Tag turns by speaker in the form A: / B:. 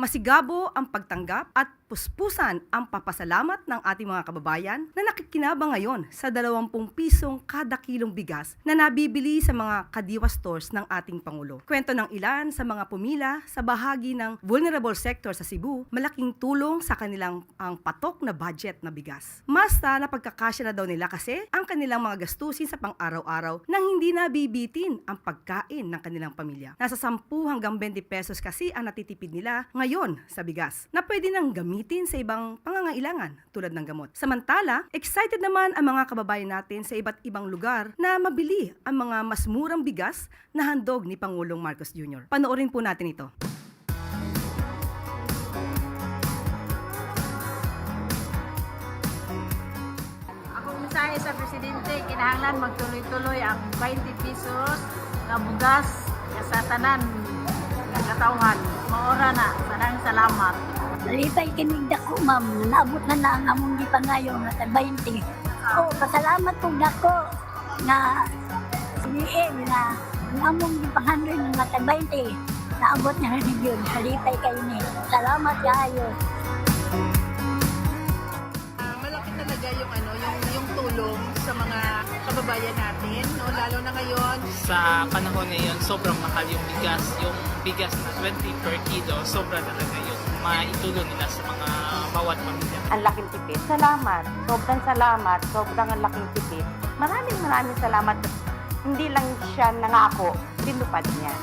A: Masigabo ang pagtanggap at puspusan ang papasalamat ng ating mga kababayan na nakikinabang ngayon sa 20 pisong kada kilong bigas na nabibili sa mga kadiwa stores ng ating Pangulo. Kwento ng ilan sa mga pumila sa bahagi ng vulnerable sector sa Cebu, malaking tulong sa kanilang ang patok na budget na bigas. Mas napagkakasya na daw nila kasi ang kanilang mga gastusin sa pang-araw-araw nang hindi nabibitin ang pagkain ng kanilang pamilya. Nasa 10 hanggang 20 pesos kasi ang natitipid nila ngayon sa bigas na pwede nang gamitin sa ibang pangangailangan tulad ng gamot. Samantala, excited naman ang mga kababayan natin sa iba't ibang lugar na mabili ang mga mas murang bigas na handog ni Pangulong Marcos Jr. Panoorin po natin ito.
B: Akong mensahe sa Presidente, kinahanglan magtuloy-tuloy ang 20 pesos na bugas sa tanan ng katauhan. Maora na, sanang salamat.
C: Nalipay kinig dako, ma'am. Naabot na ang among gipangayo nga tag 20. Pasalamat po dako na siniin na ang among gipangandoy nga tag 20. Naabot na rin yun. Nalipay kayo ni. Salamat kayo.
D: Malaki talaga yung tulong sa mga kababayan natin, no? Lalo na ngayon.
E: Sa panahon ngayon, sobrang mahal yung bigas na 20 per kilo, sobra talaga yung maitulong nila sa mga bawat pamilya.
F: Ang laking tipid. Salamat. Salamat. Sobrang ang laking tipid. Maraming salamat. Hindi lang siya nangako, tinupad niya.